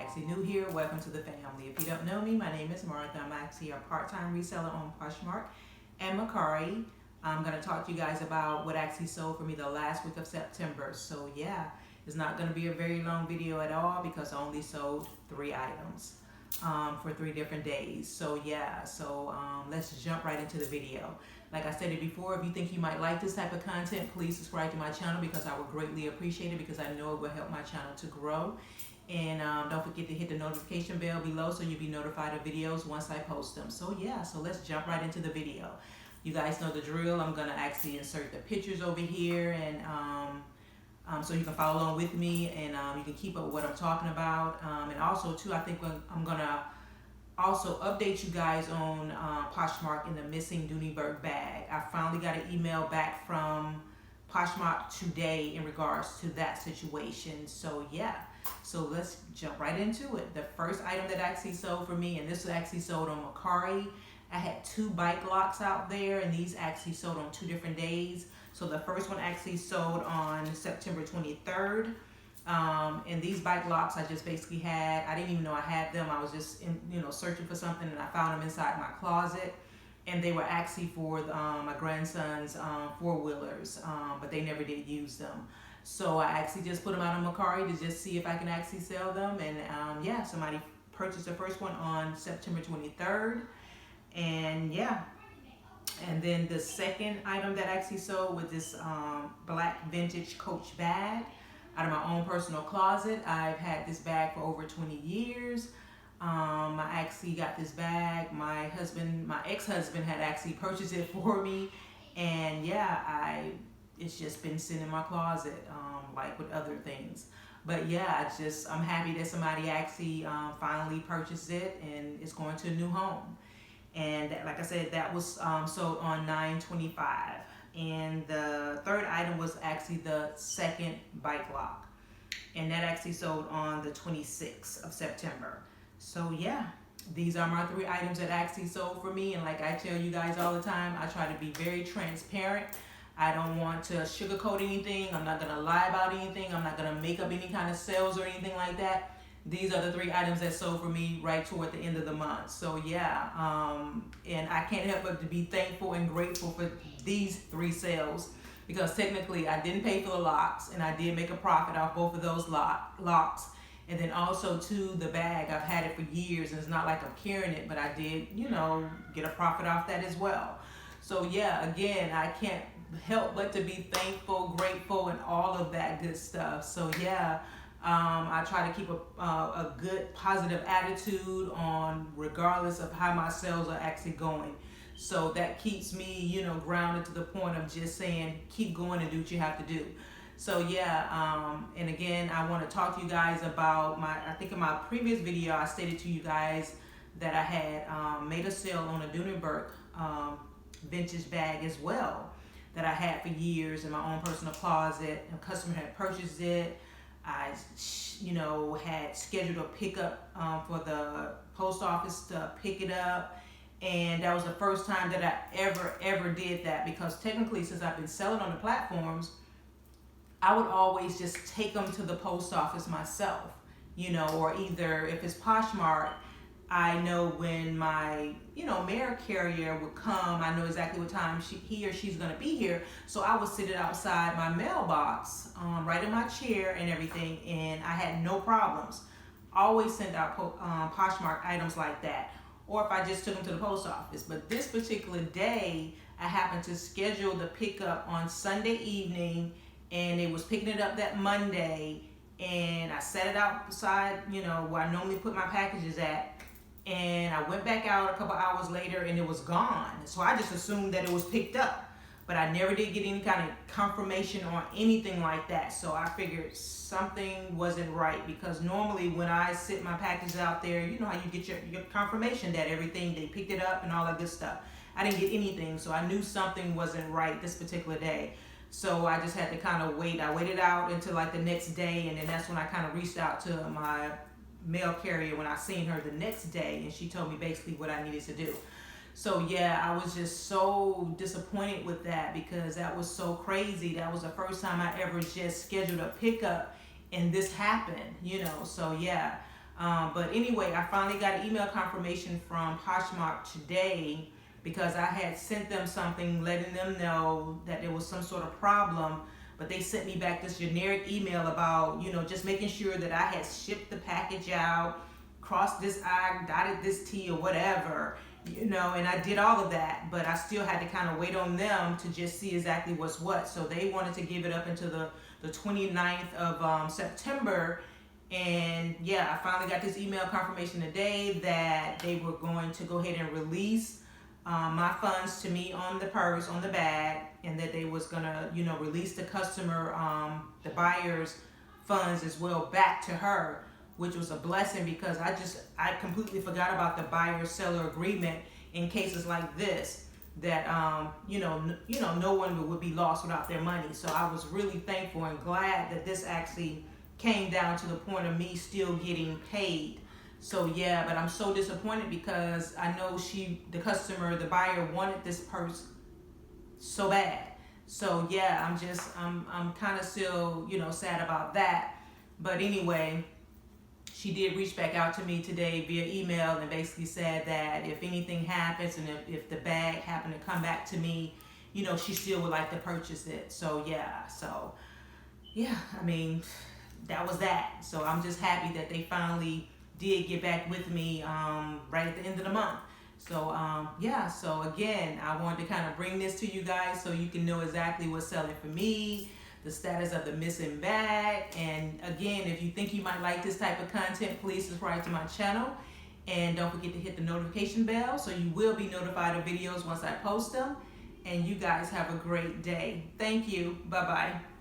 actually new here, welcome to the family. If you don't know me, my name is Martha. I'm actually a part-time reseller on Poshmark and Mercari. I'm going to talk to you guys about what actually sold for me the last week of September. So yeah, it's not going to be a very long video at all because I only sold 3 items for 3 different days. So yeah, let's jump right into the video. Like I said it before, if you think you might like this type of content, please subscribe to my channel because I would greatly appreciate it because I know it will help my channel to grow. And don't forget to hit the notification bell below so you'll be notified of videos once I post them. So yeah, so let's jump right into the video. You guys know the drill. I'm going to actually insert the pictures over here and so you can follow along with me and you can keep up with what I'm talking about. And also too, I think I'm going to also update you guys on Poshmark and the missing Dooney Bourke bag. I finally got an email back from Poshmark today in regards to that situation. So yeah, so let's jump right into it. The first item that actually sold for me, and this was actually sold on Mercari. I had 2 bike locks out there and these actually sold on 2 different days. So the first one actually sold on September 23rd. And these bike locks I just basically had, I didn't even know I had them. I was just searching for something and I found them inside my closet. And they were actually for my grandson's 4-wheelers, but they never did use them. So I actually just put them out on Mercari to just see if I can actually sell them. And yeah, somebody purchased the first one on September 23rd. And yeah, and then the second item that actually sold was this black vintage Coach bag out of my own personal closet. I've had this bag for over 20 years. I actually got this bag. My ex-husband had actually purchased it for me. And yeah, it's just been sitting in my closet like with other things. But yeah, I'm happy that somebody actually finally purchased it and it's going to a new home. And like I said, that was sold on 9/25. And the third item was actually the second bike lock. And that actually sold on the 26th of September. So yeah, these are my 3 items that actually sold for me. And like I tell you guys all the time, I try to be very transparent. I don't want to sugarcoat anything. I'm not going to lie about anything. I'm not going to make up any kind of sales or anything like that. These are the 3 items that sold for me right toward the end of the month. So yeah, and I can't help but to be thankful and grateful for these 3 sales because technically I didn't pay for the locks and I did make a profit off both of those locks. And then also too, the bag, I've had it for years and it's not like I'm carrying it, but I did, get a profit off that as well. So yeah, again, I can't help but to be thankful, grateful, and all of that good stuff. So yeah, I try to keep a good positive attitude on regardless of how my sales are actually going. So that keeps me, grounded to the point of just saying, keep going and do what you have to do. So yeah, and again, I want to talk to you guys about I think in my previous video, I stated to you guys that I had made a sale on a Dooney Bourke vintage bag as well that I had for years in my own personal closet. A customer had purchased it. I, had scheduled a pickup for the post office to pick it up. And that was the first time that I ever did that because technically since I've been selling on the platforms, I would always just take them to the post office myself, or either if it's Poshmark, I know when my, mail carrier would come, I know exactly what time he or she's going to be here. So I would sit it outside my mailbox, right in my chair and everything. And I had no problems. Always send out Poshmark items like that. Or if I just took them to the post office. But this particular day, I happened to schedule the pickup on Sunday evening. And it was picking it up that Monday. And I set it outside, where I normally put my packages at. And I went back out a couple hours later and it was gone. So I just assumed that it was picked up. But I never did get any kind of confirmation or anything like that. So I figured something wasn't right because normally when I sit my packages out there, you know how you get your confirmation that everything, they picked it up and all that good stuff. I didn't get anything. So I knew something wasn't right this particular day. So I just had to kind of wait. I waited out until like the next day. And then that's when I kind of reached out to my mail carrier when I seen her the next day, and she told me basically what I needed to do. So yeah, I was just so disappointed with that because that was so crazy. That was the first time I ever just scheduled a pickup and this happened, So yeah, But anyway, I finally got an email confirmation from Poshmark today because I had sent them something letting them know that there was some sort of problem, but they sent me back this generic email about, just making sure that I had shipped the package out, crossed this I, dotted this T or whatever, and I did all of that, but I still had to kind of wait on them to just see exactly what's what. So they wanted to give it up until the 29th of September. And yeah, I finally got this email confirmation today that they were going to go ahead and release my funds to me on the purse, on the bag, and that they was gonna, release the customer, the buyer's funds as well back to her, which was a blessing because I completely forgot about the buyer-seller agreement in cases like this, that no one would be lost without their money. So I was really thankful and glad that this actually came down to the point of me still getting paid. So yeah, but I'm so disappointed because I know the customer, the buyer, wanted this purse so bad. So yeah, I'm kind of still, sad about that. But anyway, she did reach back out to me today via email and basically said that if anything happens and if the bag happened to come back to me, she still would like to purchase it. So yeah, I mean, that was that. So I'm just happy that they finally did get back with me right at the end of the month. So yeah, so again, I wanted to kind of bring this to you guys so you can know exactly what's selling for me, the status of the missing bag. And again, if you think you might like this type of content, please subscribe to my channel. And don't forget to hit the notification bell so you will be notified of videos once I post them. And you guys have a great day. Thank you. Bye-bye.